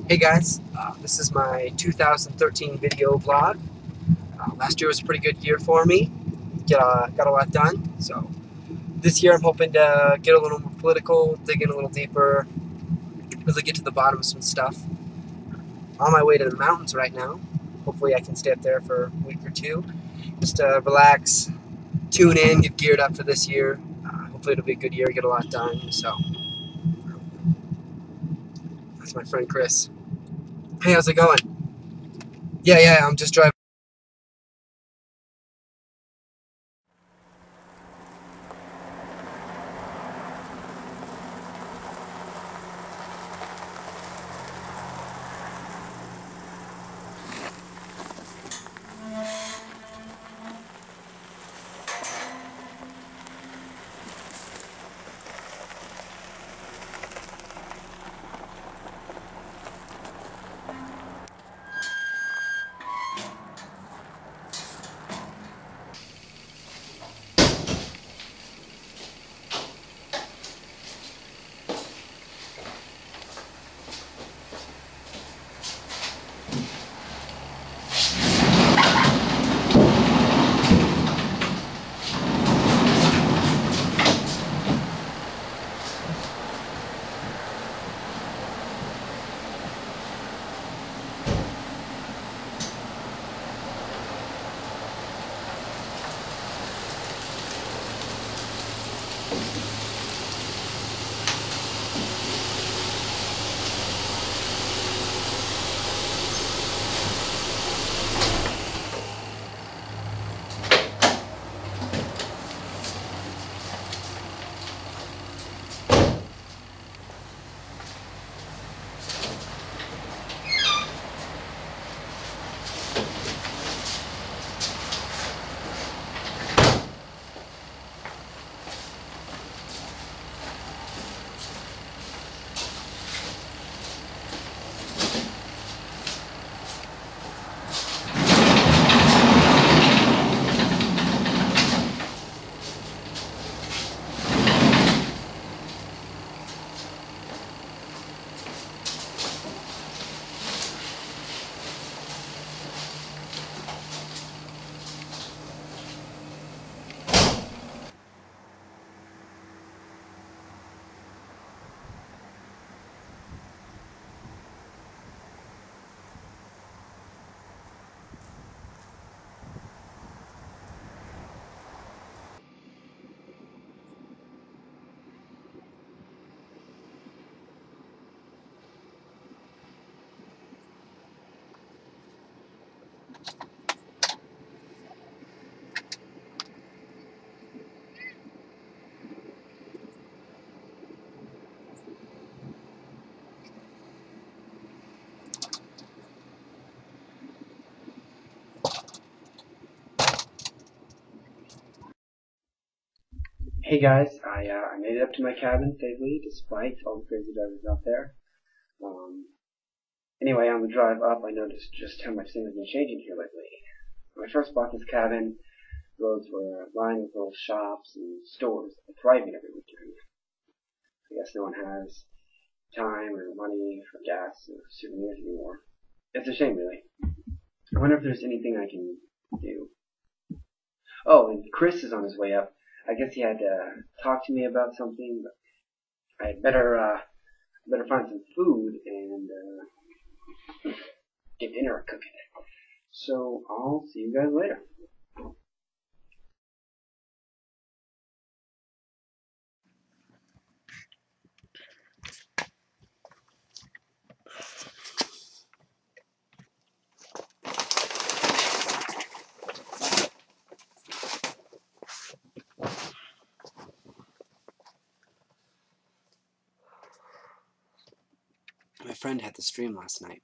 Hey guys, this is my 2013 video vlog. Last year was a pretty good year for me. Got a lot done. So this year I'm hoping to get a little more political, dig in a little deeper, really get to the bottom of some stuff. On my way to the mountains right now. Hopefully I can stay up there for a week or two. Just relax, tune in, get geared up for this year. Hopefully it'll be a good year, get a lot done. So that's my friend Chris. Hey, how's it going? Yeah, I'm just driving. Hey guys, I made it up to my cabin safely despite all the crazy drivers out there. Anyway, on the drive up I noticed just how much things have been changing here lately. When I first bought this cabin, roads were lined with little shops and stores that were thriving every weekend. I guess no one has time or money for gas or souvenirs anymore. It's a shame, really. I wonder if there's anything I can do. Oh, and Chris is on his way up. I guess he had to talk to me about something, but I had better find some food and get dinner cooking. So I'll see you guys later. My friend had the stream last night.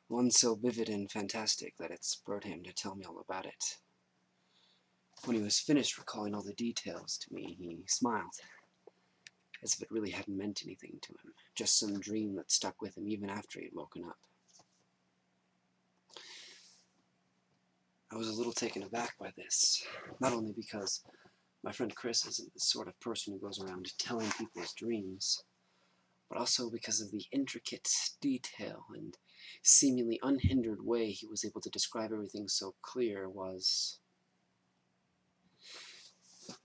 One so vivid and fantastic that it spurred him to tell me all about it. When he was finished recalling all the details to me, he smiled, as if it really hadn't meant anything to him, just some dream that stuck with him even after he had woken up. I was a little taken aback by this, not only because my friend Chris isn't the sort of person who goes around telling people his dreams, but also because of the intricate detail and seemingly unhindered way he was able to describe everything so clear was,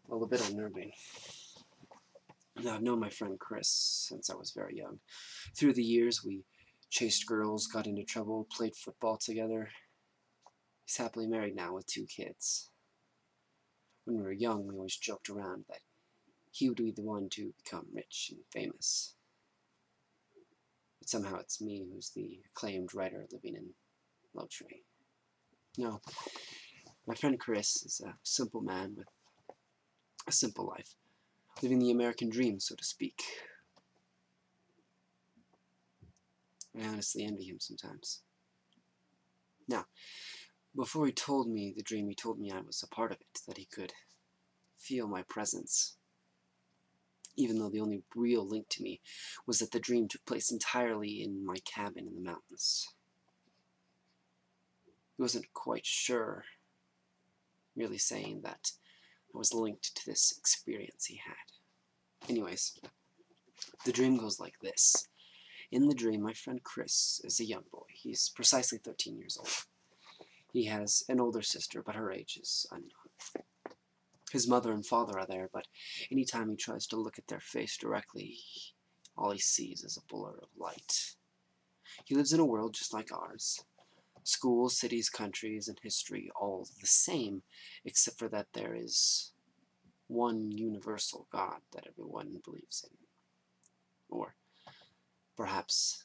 well, a bit unnerving. Now, I've known my friend Chris since I was very young. Through the years, we chased girls, got into trouble, played football together. He's happily married now with 2 kids. When we were young, we always joked around that he would be the one to become rich and famous. But somehow it's me who's the acclaimed writer living in luxury. No, my friend Chris is a simple man with a simple life, living the American dream, so to speak. I honestly envy him sometimes. Now, before he told me the dream, he told me I was a part of it, that he could feel my presence, even though the only real link to me was that the dream took place entirely in my cabin in the mountains. He wasn't quite sure, merely saying that I was linked to this experience he had. Anyways, the dream goes like this. In the dream, my friend Chris is a young boy. He's precisely 13 years old. He has an older sister, but her age is unknown. His mother and father are there, but anytime he tries to look at their face directly, all he sees is a blur of light. He lives in a world just like ours. Schools, cities, countries, and history all the same, except for that there is one universal God that everyone believes in. Or perhaps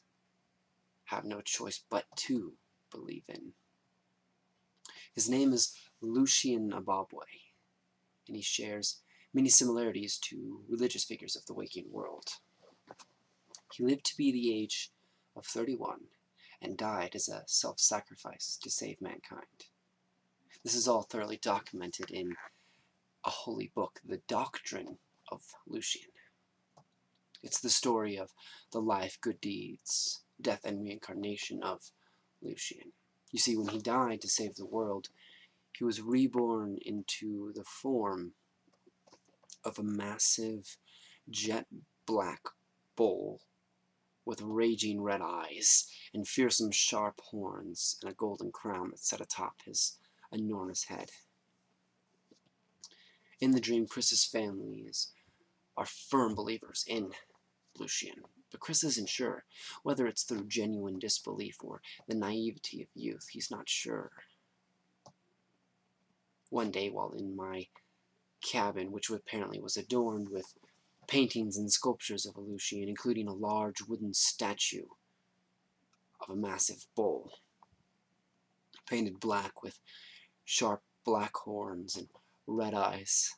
have no choice but to believe in. His name is Lucian Ababwe, and he shares many similarities to religious figures of the waking world. He lived to be the age of 31 and died as a self-sacrifice to save mankind. This is all thoroughly documented in a holy book, The Doctrine of Lucian. It's the story of the life, good deeds, death, and reincarnation of Lucian. You see, when he died to save the world, he was reborn into the form of a massive jet black bull with raging red eyes and fearsome sharp horns and a golden crown that sat atop his enormous head. In the dream, Chris's family are firm believers in Lucian, but Chris isn't sure whether it's through genuine disbelief or the naivety of youth. He's not sure. One day, while in my cabin, which apparently was adorned with paintings and sculptures of Lucian, including a large wooden statue of a massive bull, painted black with sharp black horns and red eyes,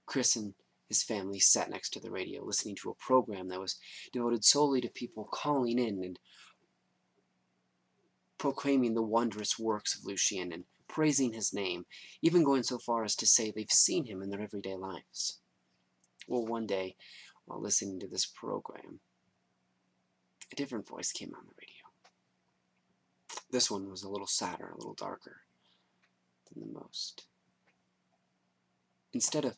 Chris and his family sat next to the radio, listening to a program that was devoted solely to people calling in and proclaiming the wondrous works of Lucian and praising his name, even going so far as to say they've seen him in their everyday lives. Well, one day, while listening to this program, a different voice came on the radio. This one was a little sadder, a little darker than the most. Instead of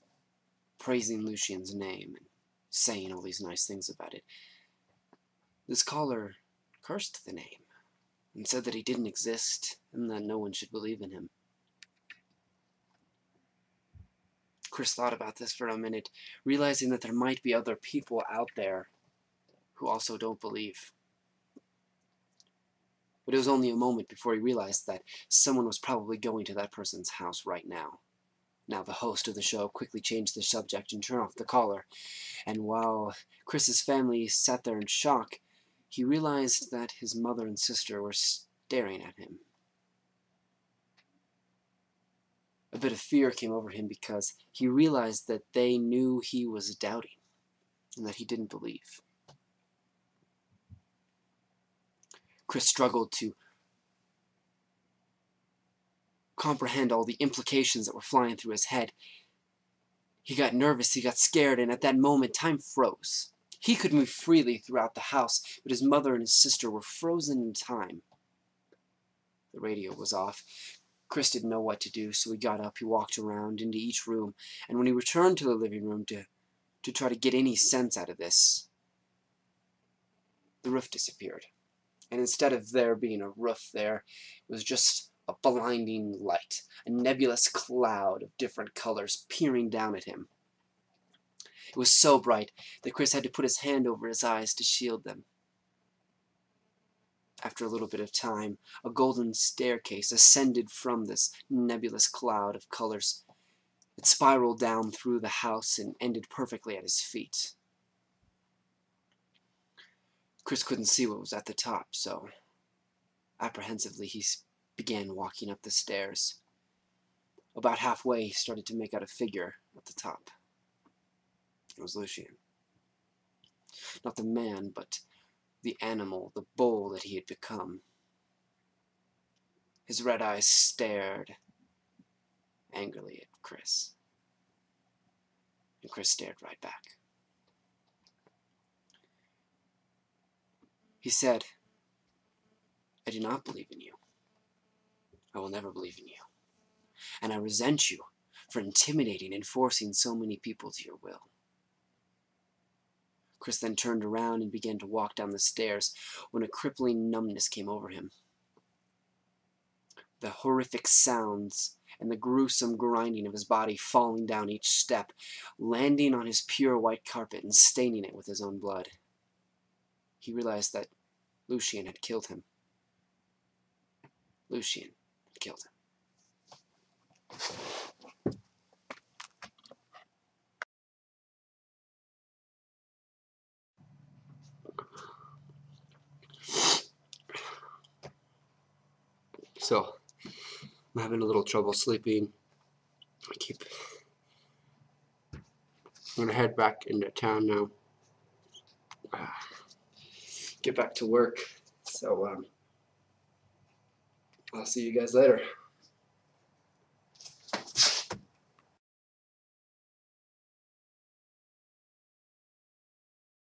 praising Lucian's name and saying all these nice things about it, this caller cursed the name and said that he didn't exist and that no one should believe in him. Chris thought about this for a minute, realizing that there might be other people out there who also don't believe. But it was only a moment before he realized that someone was probably going to that person's house right now. Now the host of the show quickly changed the subject and turned off the caller, and while Chris's family sat there in shock, he realized that his mother and sister were staring at him. A bit of fear came over him because he realized that they knew he was doubting and that he didn't believe. Chris struggled to comprehend all the implications that were flying through his head. He got nervous, he got scared, and at that moment, time froze. He could move freely throughout the house, but his mother and his sister were frozen in time. The radio was off. Chris didn't know what to do, so he got up, he walked around into each room, and when he returned to the living room to try to get any sense out of this, the roof disappeared. And instead of there being a roof there, it was just a blinding light, a nebulous cloud of different colors peering down at him. It was so bright that Chris had to put his hand over his eyes to shield them. After a little bit of time, a golden staircase ascended from this nebulous cloud of colors. It spiraled down through the house and ended perfectly at his feet. Chris couldn't see what was at the top, so apprehensively he began walking up the stairs. About halfway, he started to make out a figure at the top. It was Lucien. Not the man, but the animal, the bull that he had become. His red eyes stared angrily at Chris. And Chris stared right back. He said, "I do not believe in you. I will never believe in you. And I resent you for intimidating and forcing so many people to your will." Chris then turned around and began to walk down the stairs when a crippling numbness came over him. The horrific sounds and the gruesome grinding of his body falling down each step, landing on his pure white carpet and staining it with his own blood. He realized that Lucien had killed him. Lucien had killed him. So, I'm having a little trouble sleeping. I'm gonna head back into town now. Get back to work. So, I'll see you guys later.